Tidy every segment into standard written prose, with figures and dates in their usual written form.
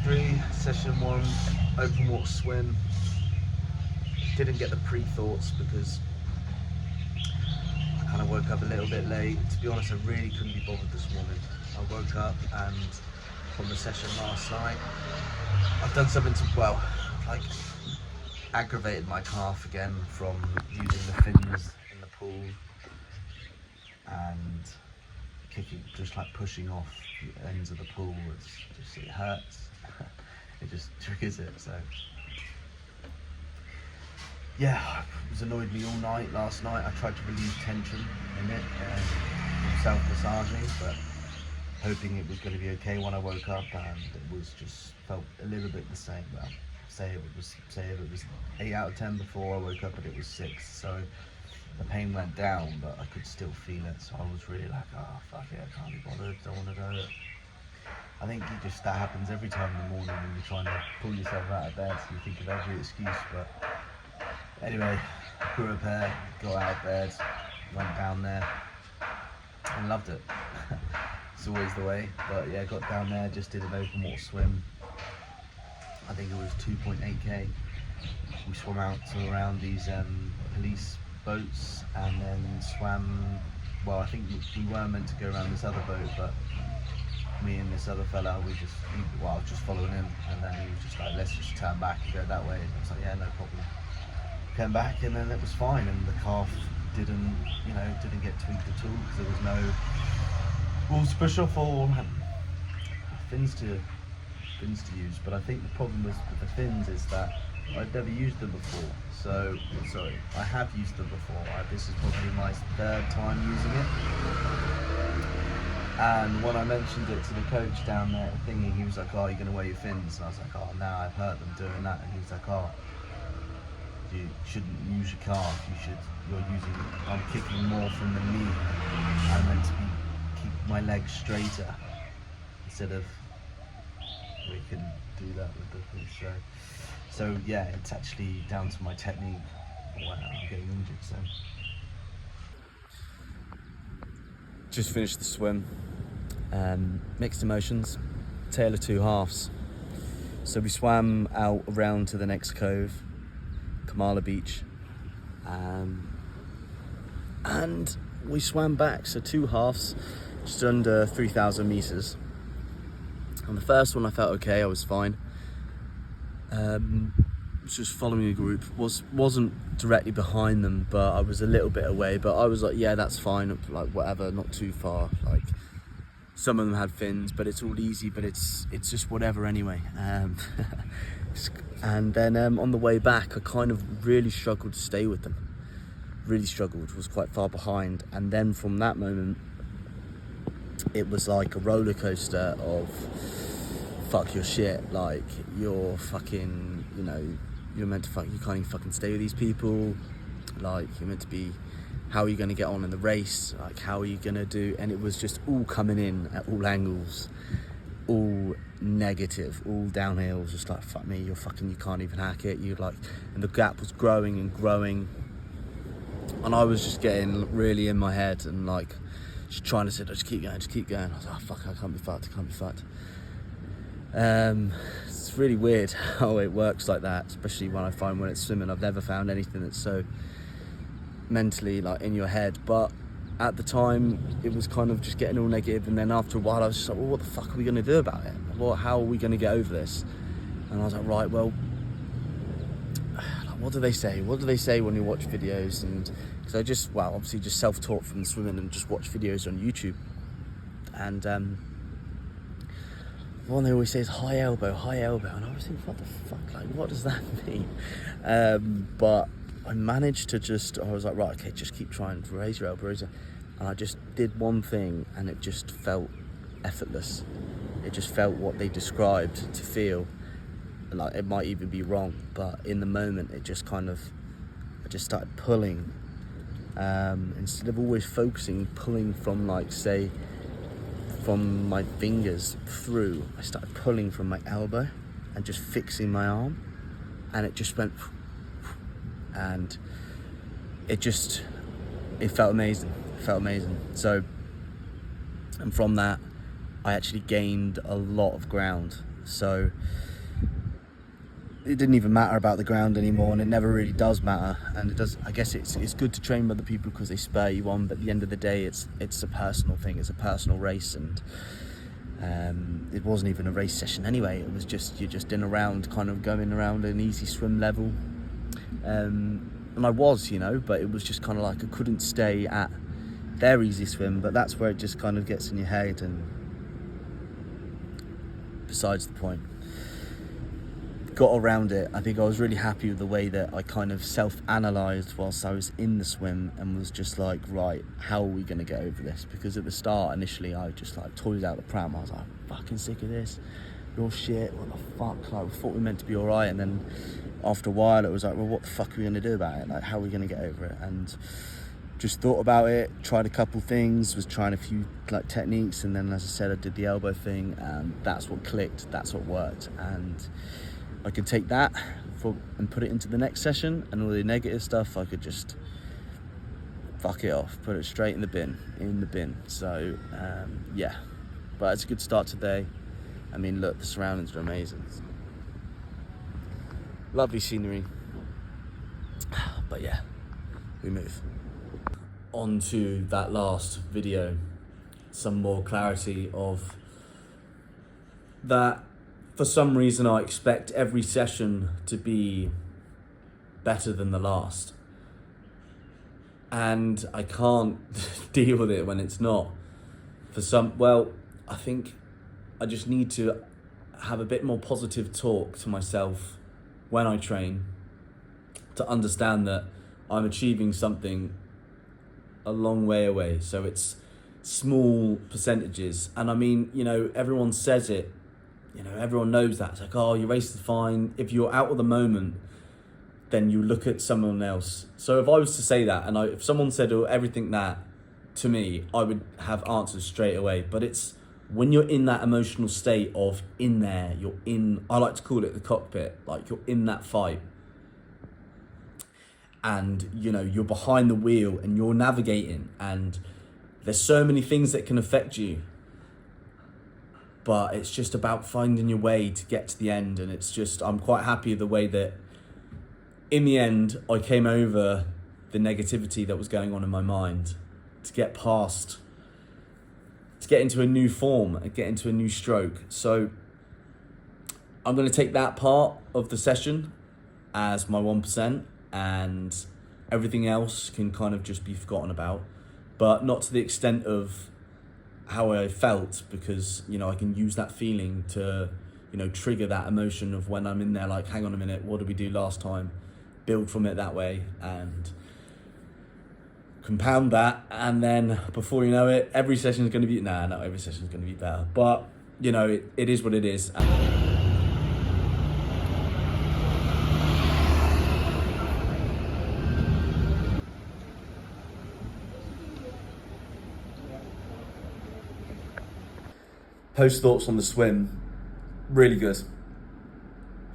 3, session 1, open water swim. Didn't get the pre-thoughts because I kind of woke up a little bit late. To be honest, I really couldn't be bothered this morning. I woke up and from the session last night, I've done something to, like aggravated my calf again from using the fins in the pool and kicking, just like pushing off the ends of the pool. It hurts. It just triggers it. So yeah, it was annoyed me all night last night. I tried to relieve tension in it and self-massaging, but hoping it was going to be okay when I woke up, and it was just felt a little bit the same. Well, say if it was 8 out of 10 before I woke up, but it was 6. So the pain went down, but I could still feel it. So I was really like, oh fuck it, I can't be bothered, don't want to do it. I think that happens every time in the morning when you're trying to pull yourself out of bed. So you think of every excuse, but anyway, grew a pair, got out of bed, went down there, and loved it. It's always the way, but yeah, got down there, just did an open water swim. I think it was 2.8k. We swam out to around these police boats, and then swam. Well, I think we were meant to go around this other boat, but me and this other fella, I was just following him, and then he was just like, let's just turn back and go that way. And I was like, yeah, no problem. Came back, and then it was fine, and the calf didn't get tweaked at all, because there was no balls to push off or fins to use. But I think the problem with the fins is that I'd never used them before. So, sorry, I have used them before. This is probably my 3rd time using it. And when I mentioned it to the coach down there thingy, he was like, oh, you're going to wear your fins? And I was like, oh, no, I've heard them doing that. And he was like, oh, you shouldn't use your calf. I'm kicking more from the knee. I'm meant to keep my legs straighter instead of, we can do that with the thing. So yeah, it's actually down to my technique when I'm getting injured. So just finished the swim. Mixed emotions, tale of two halves. So we swam out around to the next cove, Kamala Beach, and we swam back, so 2 halves, just under 3,000 meters. On the first one I felt okay, I was fine. Was just following a group, wasn't directly behind them, but I was a little bit away, but I was like, yeah, that's fine, like whatever, not too far. Like some of them had fins, but it's all easy, but it's just whatever anyway. And then on the way back, I kind of really struggled to stay with them. Really struggled, was quite far behind. And then from that moment, it was like a roller coaster of fuck your shit. Like you're fucking, you're meant to you can't even fucking stay with these people. Like you're meant to be, how are you going to get on in the race? Like how are you going to do? And it was just all coming in at all angles, all negative, all downhill. Just like, fuck me, you can't even hack it. And the gap was growing and growing, and I was just getting really in my head and like just trying to say, just keep going. I was like, oh, fuck, I can't be fucked. It's really weird how it works like that, especially when it's swimming. I've never found anything that's so mentally like in your head, but at the time it was kind of just getting all negative, and then after a while I was just like, well, what the fuck are we going to do about it? How are we going to get over this? And I was like, right, well, what do they say when you watch videos? And because I just, obviously just self-taught from the swimming and just watch videos on YouTube, and one they always say is high elbow, and I was thinking, what the fuck, like what does that mean? But I managed to I was like, right, okay, just keep trying to raise your elbow, and I just did one thing, and it just felt effortless. It just felt what they described to feel. Like it might even be wrong, but in the moment it just I just started pulling, instead of always focusing, pulling from from my fingers through. I started pulling from my elbow and just fixing my arm, and it just went, and it felt amazing. So, and from that I actually gained a lot of ground So it didn't even matter about the ground anymore, and it never really does matter. And it does. I guess it's good to train with other people because they spur you on. But at the end of the day, it's a personal thing. It's a personal race, and it wasn't even a race session anyway. It was just you're just in a round, kind of going around an easy swim level. And I was, but it was just kind of like I couldn't stay at their easy swim. But that's where it just kind of gets in your head, and besides the point. Got around it. I think I was really happy with the way that I kind of self-analysed whilst I was in the swim, and was just like, right, how are we going to get over this? Because at the start, initially, I just like toiled out the pram. I was like, fucking sick of this. You're shit. What the fuck? Like, we thought we meant to be all right, and then after a while, it was like, well, what the fuck are we going to do about it? Like, how are we going to get over it? And just thought about it, tried a couple things, was trying a few like techniques, and then, as I said, I did the elbow thing, and that's what clicked. That's what worked, and I could take that and put it into the next session, and all the negative stuff I could just fuck it off, put it straight in the bin. So yeah, but it's a good start today. I mean, look, the surroundings are amazing, lovely scenery, but yeah, we move on to that last video, some more clarity of that. For some reason, I expect every session to be better than the last. And I can't deal with it when it's not. I think I just need to have a bit more positive talk to myself when I train, to understand that I'm achieving something a long way away. So it's small percentages. And I mean, everyone says it. Everyone knows that. It's like, oh, your race is fine. If you're out of the moment, then you look at someone else. So if I was to say that, and if someone said everything that to me, I would have answers straight away. But it's when you're in that emotional state of in there, I like to call it the cockpit, like you're in that fight. And, you're behind the wheel and you're navigating, and there's so many things that can affect you. But it's just about finding your way to get to the end. And I'm quite happy the way that in the end, I came over the negativity that was going on in my mind to get past, to get into a new form and get into a new stroke. So I'm going to take that part of the session as my 1%, and everything else can kind of just be forgotten about, but not to the extent of how I felt, because I can use that feeling to trigger that emotion of when I'm in there, like, hang on a minute, what did we do last time, build from it that way, and compound that, and then before you know it, every session is going to be not every session is going to be better, but it is what it is. Post thoughts on the swim, really good.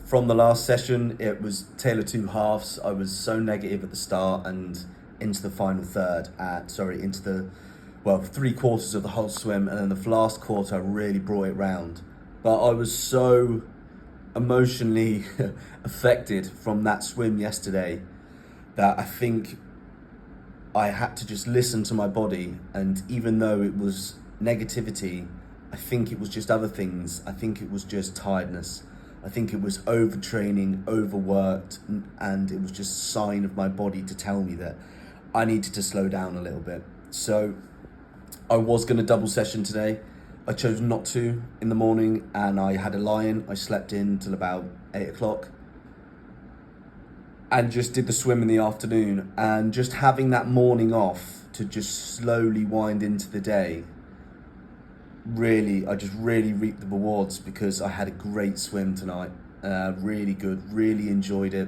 From the last session, it was tale of two halves. I was so negative at the start and into the final third, into the 3/4 of the whole swim, and then the last quarter I really brought it round. But I was so emotionally affected from that swim yesterday that I think I had to just listen to my body, and even though it was negativity, I think it was just other things. I think it was just tiredness. I think it was overtraining, overworked, and it was just a sign of my body to tell me that I needed to slow down a little bit. So I was going to double session today. I chose not to in the morning, and I had a lie-in. I slept in till about 8 o'clock and just did the swim in the afternoon. And just having that morning off to just slowly wind into the day, I just really reaped the rewards, because I had a great swim tonight. Really good, really enjoyed it.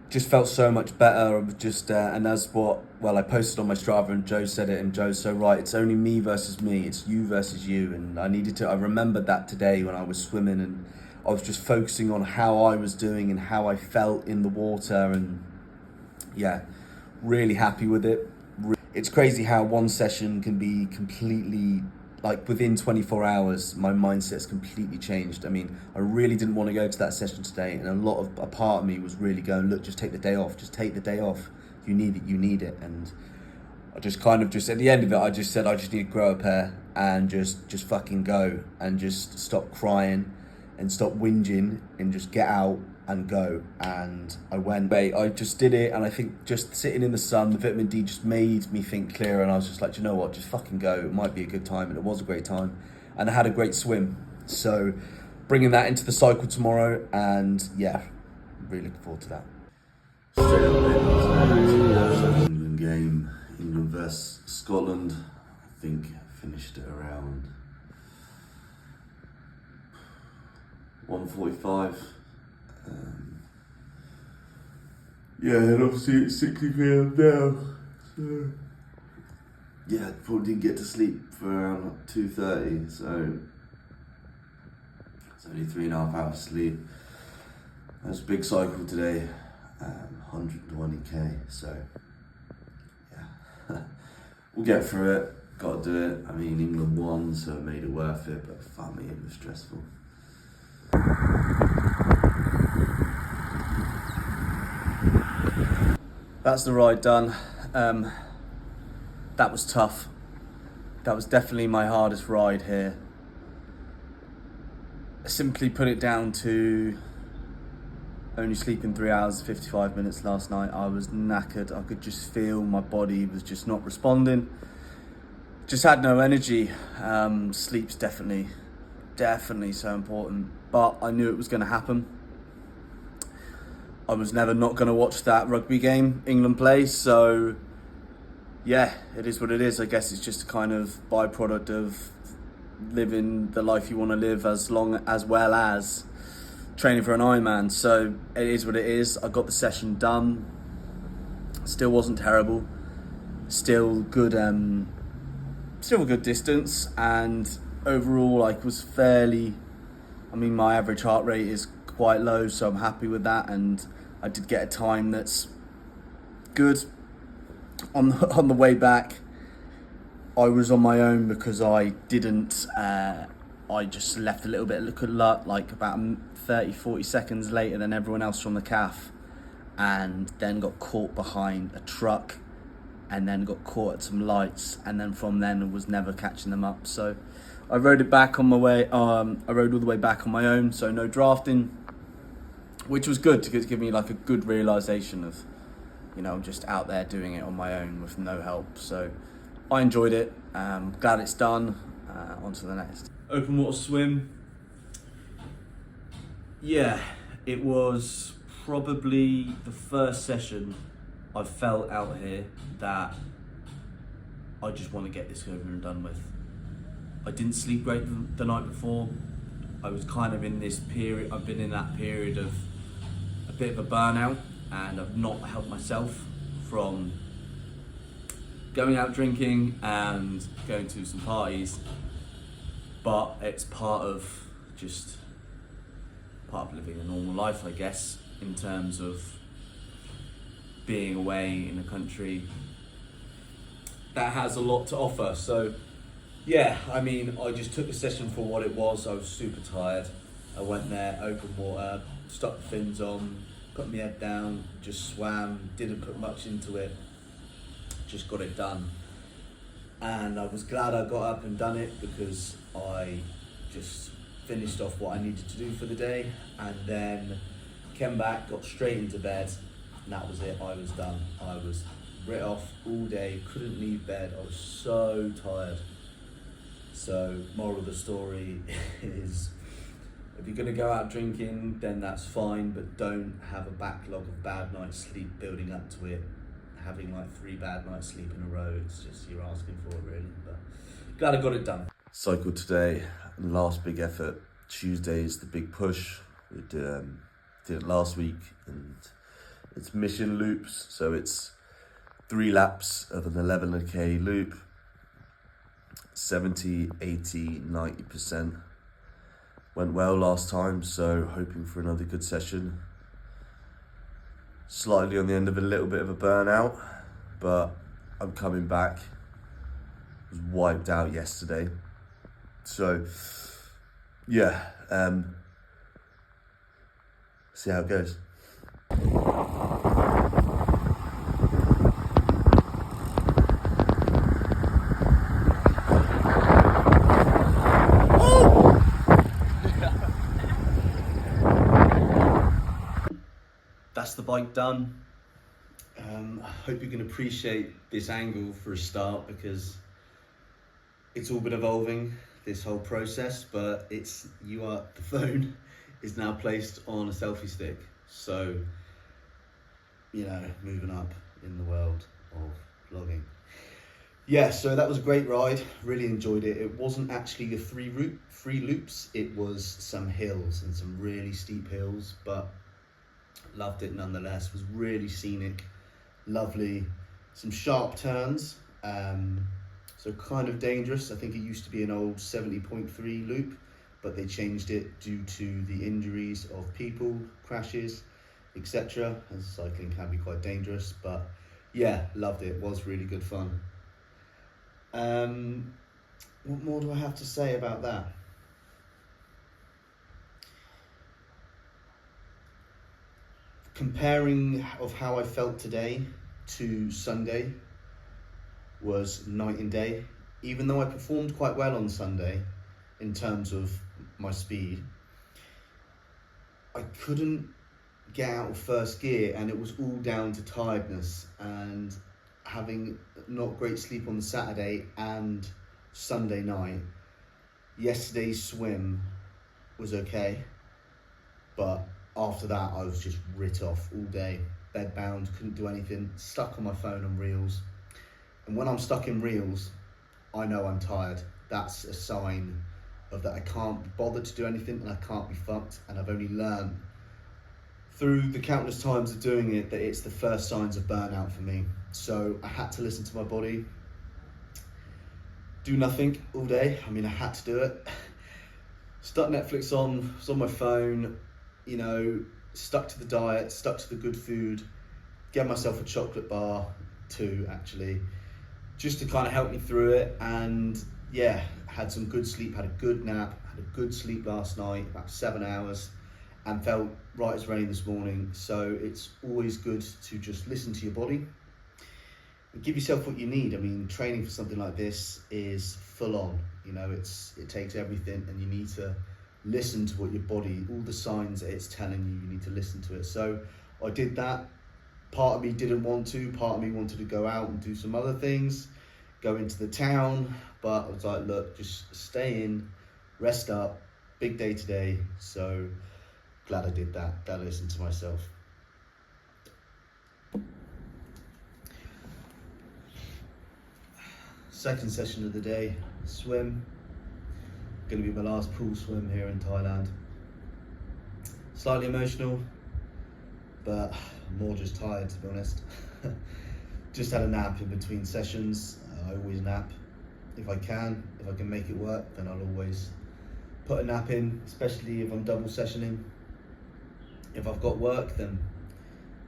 Just felt so much better. And I posted on my Strava, and Joe said it, and Joe's so right. It's only me versus me. It's you versus you. And I remembered that today when I was swimming, and I was just focusing on how I was doing and how I felt in the water. And yeah, really happy with it. It's crazy how one session can be completely like within 24 hours, my mindset's completely changed. I mean, I really didn't want to go to that session today, and a part of me was really going, look, just take the day off. Just take the day off. If you need it, you need it. And I just kind of at the end of it, I just said, I just need to grow a pair and just fucking go and just stop crying and stop whinging and just get out and go. And I went, I just did it, and I think just sitting in the sun, the vitamin D just made me think clearer, and I was just like, you know what, just fucking go. It might be a good time, and it was a great time, and I had a great swim. So bringing that into the cycle tomorrow, and yeah, really looking forward to that. Straight up England game, England versus Scotland. I think finished at around 1:45. Yeah, and obviously it's 6 p.m. now, so yeah, probably didn't get to sleep for around 2:30, so it's only 3.5 hours sleep. That was a big cycle today, 120k, so yeah, we'll get through it, got to do it. I mean, England won, so it made it worth it, but fuck me, it was stressful. That's the ride done. That was tough. That was definitely my hardest ride here. Simply put it down to only sleeping 3 hours and 55 minutes last night. I was knackered. I could just feel my body was just not responding. Just had no energy. Sleep's definitely so important. But I knew it was going to happen. I was never not going to watch that rugby game England play, so yeah, it is what it is. I guess it's just a kind of byproduct of living the life you want to live, as well as training for an Ironman. So it is what it is. I got the session done. Still wasn't terrible. Still good. Still a good distance, and overall, like, was fairly. I mean, my average heart rate is quite low, so I'm happy with that, and I did get a time that's good. On the way back, I was on my own because I didn't, I just left a little bit of luck, like about 30-40 seconds later than everyone else from the CAF, and then got caught behind a truck, and then got caught at some lights, and then from then was never catching them up. So I rode it back on my way. I rode all the way back on my own, so no drafting, which was good to give me like a good realization of, you know, I'm just out there doing it on my own with no help. So I enjoyed it. Glad it's done. On to the next. Open water swim. Yeah, it was probably the first session I felt out here that I just want to get this over and done with. I didn't sleep great the night before. I was kind of in this period, I've been in that period of a bit of a burnout, and I've not helped myself from going out drinking and going to some parties, but it's part of living a normal life, I guess, in terms of being away in a country that has a lot to offer. So yeah, I mean, I just took the session for what it was. I was super tired. I went there, open water, stuck the fins on, put my head down, just swam, didn't put much into it, just got it done. And I was glad I got up and done it, because I just finished off what I needed to do for the day, and then came back, got straight into bed, and that was it. I was done. I was writ off all day, couldn't leave bed. I was so tired. So moral of the story is, if you're gonna go out drinking, then that's fine, but don't have a backlog of bad night's sleep building up to it. Having like 3 bad nights sleep in a row, it's just, you're asking for it really, but glad I got it done. Cycle today, last big effort. Tuesday is the big push. We did it last week, and it's mission loops, so it's 3 laps of an 11k loop, 70, 80, 90%. Went well last time, so hoping for another good session. Slightly on the end of a little bit of a burnout, but I'm coming back. Was wiped out yesterday, So yeah, see how it goes. That's the bike done. I hope you can appreciate this angle for a start, because it's all been evolving, this whole process, but the phone is now placed on a selfie stick. So, moving up in the world of vlogging. Yeah, so that was a great ride, really enjoyed it. It wasn't actually a three loops, it was some hills and some really steep hills, but loved it nonetheless. It was really scenic, lovely, some sharp turns, so kind of dangerous. I think it used to be an old 70.3 loop, but they changed it due to the injuries of people, crashes, etc. As cycling can be quite dangerous, but yeah, loved it. It was really good fun. What more do I have to say about that? Comparing of how I felt today to Sunday was night and day. Even though I performed quite well on Sunday in terms of my speed, I couldn't get out of first gear, and it was all down to tiredness and having not great sleep on the Saturday and Sunday night. Yesterday's swim was okay, but after that I was just writ off all day, bedbound, couldn't do anything, stuck on my phone on reels. And when I'm stuck in reels, I know I'm tired. That's a sign of that I can't be bothered to do anything and I can't be fucked. And I've only learned through the countless times of doing it that it's the first signs of burnout for me. So I had to listen to my body, do nothing all day. I mean, I had to do it. Stuck Netflix on, was on my phone, stuck to the diet, stuck to the good food, gave myself a chocolate bar, 2 actually, just to kind of help me through it. And yeah, had some good sleep, had a good nap, had a good sleep last night, about 7 hours, and felt right as rain this morning. So it's always good to just listen to your body and give yourself what you need. I mean, training for something like this is full on, it takes everything, and you need to listen to what your body, all the signs that it's telling you, you need to listen to it. So I did that. Part of me didn't want to, part of me wanted to go out and do some other things, go into the town, but I was like, look, just stay in, rest up, big day today. So glad I did that, glad I listened to myself. Second session of the day, swim. Gonna be my last pool swim here in Thailand. Slightly emotional, but more just tired, to be honest. Just had a nap in between sessions. I always nap if I can make it work, then I'll always put a nap in, especially if I'm double sessioning. If I've got work, then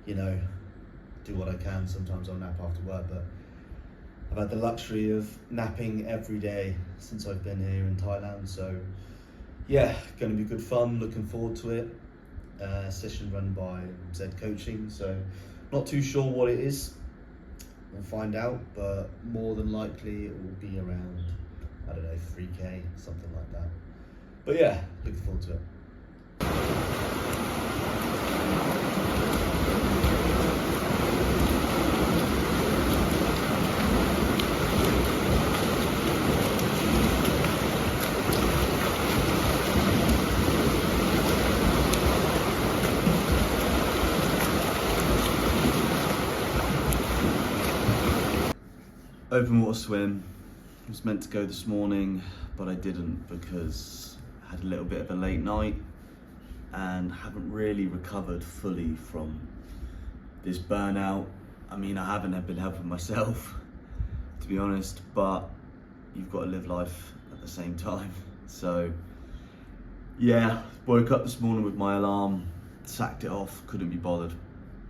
do what I can. Sometimes I'll nap after work, but I've had the luxury of napping every day since I've been here in Thailand. So yeah, going to be good fun, looking forward to it. Session run by Z Coaching, so not too sure what it is. We'll find out, but more than likely it will be around, 3K, something like that. But yeah, looking forward to it. Open water swim. I was meant to go this morning, but I didn't because I had a little bit of a late night and haven't really recovered fully from this burnout. I mean, I haven't been helping myself, to be honest, but you've got to live life at the same time. So yeah, woke up this morning with my alarm, sacked it off, couldn't be bothered.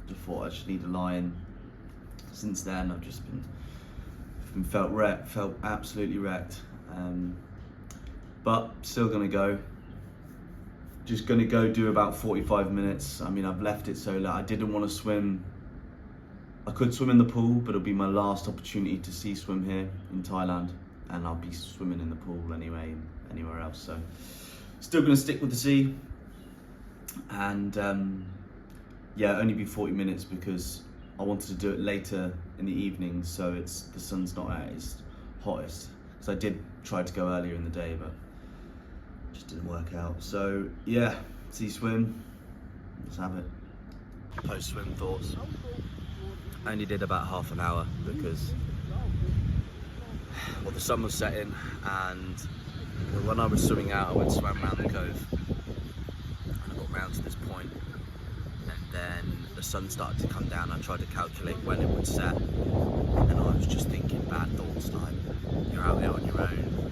Just thought I just need a lie-in. Since then, I've just been felt absolutely wrecked. but still gonna go. Just gonna go do about 45 minutes. I mean, I've left it so late. I didn't want to swim. I could swim in the pool, but it'll be my last opportunity to sea swim here in Thailand, and I'll be swimming in the pool anyway, anywhere else. So still gonna stick with the sea, and yeah, only be 40 minutes because I wanted to do it later in the evening, so the sun's not at its hottest. So I did try to go earlier in the day, but just didn't work out. So yeah, sea swim, let's have it. Post swim thoughts. I only did about half an hour because, well, the sun was setting, and when I was swimming out, I went swam around the cove, and I got round to this point, and then the sun started to come down. I tried to calculate when it would set, and then I was just thinking bad thoughts like, you're out there on your own,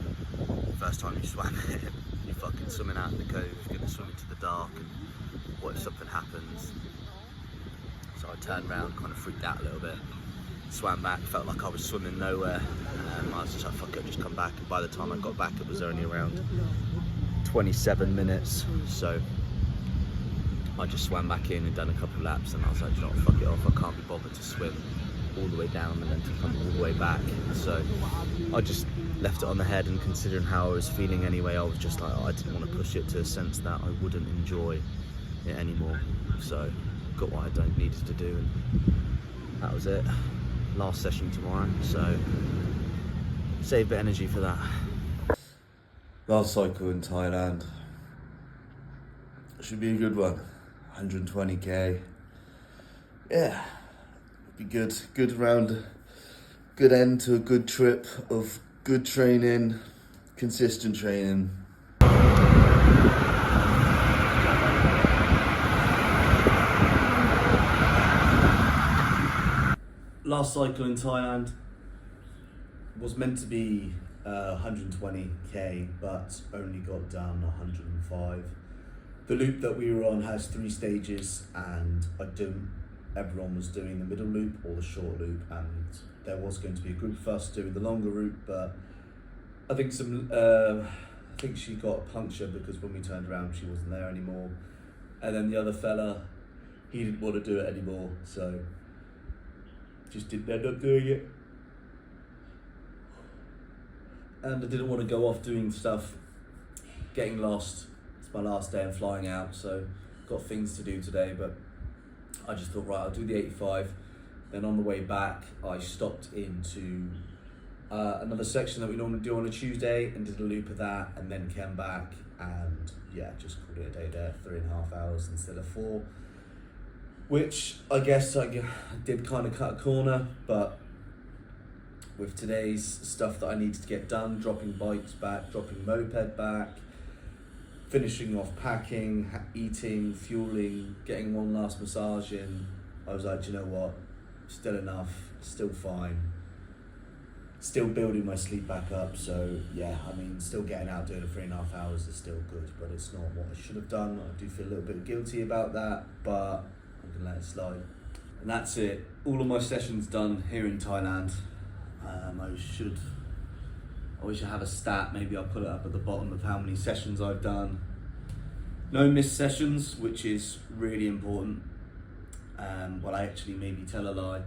first time you swam it, you're fucking swimming out in the cove, you're gonna swim into the dark, and what if something happens? So I turned around, kind of freaked out a little bit, swam back, felt like I was swimming nowhere. I was just like, fuck it, just come back. And by the time I got back, it was only around 27 minutes. So I just swam back in and done a couple of laps, and I was like, you know what, fuck it off, I can't be bothered to swim all the way down and then to come all the way back. So I just left it on the head, and considering how I was feeling anyway, I was just like, I didn't want to push it to a sense that I wouldn't enjoy it anymore. So got what I needed to do, and that was it. Last session tomorrow, so save a bit of energy for that. Last cycle in Thailand. Should be a good one. 120k. Yeah, be good. Good round. Good end to a good trip of good training, consistent training. Last cycle in Thailand was meant to be 120k, but only got done 105. The loop that we were on has 3 stages, and everyone was doing the middle loop or the short loop, and there was going to be a group of us doing the longer route, but I think she got a puncture because when we turned around she wasn't there anymore, and then the other fella, he didn't want to do it anymore, so just didn't end up doing it. And I didn't want to go off doing stuff, getting lost. It's my last day and flying out, so got things to do today, but I just thought, right, I'll do the 85. Then on the way back, I stopped into another section that we normally do on a Tuesday and did a loop of that, and then came back, and yeah, just called it a day there, 3.5 hours instead of 4. Which I guess I did kind of cut a corner, but with today's stuff that I needed to get done, dropping bikes back, dropping moped back, finishing off packing, eating, fueling, getting one last massage in, I was like, you know what, still enough, still fine. Still building my sleep back up, so yeah, I mean, still getting out doing 3.5 hours is still good, but it's not what I should have done. I do feel a little bit guilty about that, but I'm gonna let it slide. And that's it. All of my sessions done here in Thailand. I wish I had a stat, maybe I'll put it up at the bottom of how many sessions I've done. No missed sessions, which is really important. Well, I actually maybe tell a lie.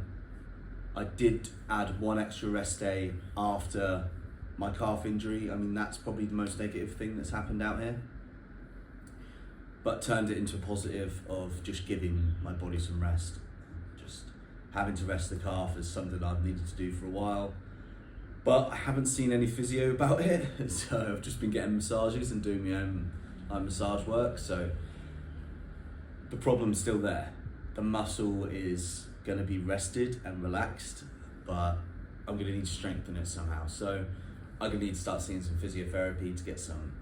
I did add 1 extra rest day after my calf injury. I mean, that's probably the most negative thing that's happened out here. But turned it into a positive of just giving my body some rest. Just having to rest the calf is something I've needed to do for a while. But I haven't seen any physio about it, so I've just been getting massages and doing my own massage work, so the problem's still there. The muscle is going to be rested and relaxed, but I'm going to need to strengthen it somehow. So I'm going to need to start seeing some physiotherapy to get some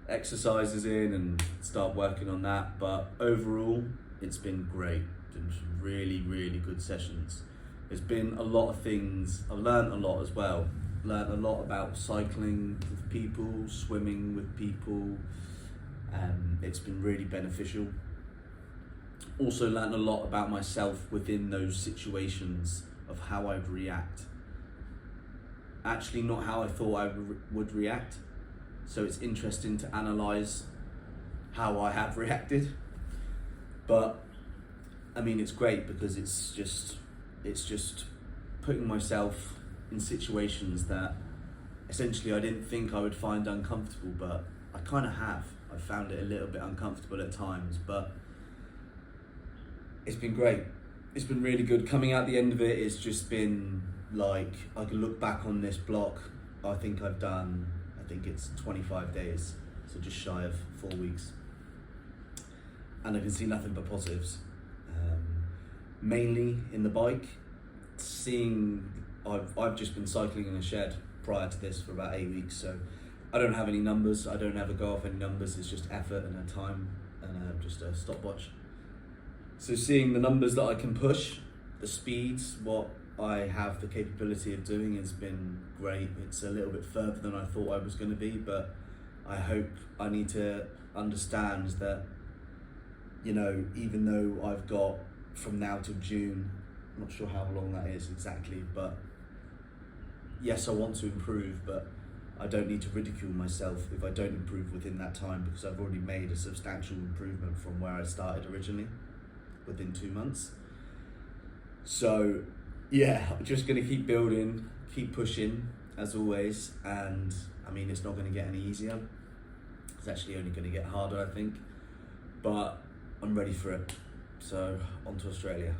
exercises in and start working on that. But overall, it's been great. Been some really, really good sessions. There's been a lot of things. I've learned a lot as well. Learned a lot about cycling with people, swimming with people. It's been really beneficial. Also learned a lot about myself within those situations of how I'd react. Actually not how I thought I would react, so it's interesting to analyse how I have reacted. But I mean, it's great because it's just putting myself in situations that essentially I didn't think I would find uncomfortable, but I kind of have. I found it a little bit uncomfortable at times, but it's been great. It's been really good. Coming out the end of it, it's just been like, I can look back on this block. I think it's 25 days, so just shy of 4 weeks. And I can see nothing but positives. Mainly in the bike, I've just been cycling in a shed prior to this for about 8 weeks, so I don't have any numbers. I don't ever go off any numbers. It's just effort and a time and just a stopwatch. So seeing the numbers that I can push, the speeds, what I have the capability of doing has been great. It's a little bit further than I thought I was going to be, but I need to understand that, you know, even though I've got from now till June, I'm not sure how long that is exactly, but yes, I want to improve, but I don't need to ridicule myself if I don't improve within that time, because I've already made a substantial improvement from where I started originally within 2 months. So yeah, I'm just going to keep building, keep pushing as always, and I mean, it's not going to get any easier. It's actually only going to get harder, I think, but I'm ready for it. So on to Australia.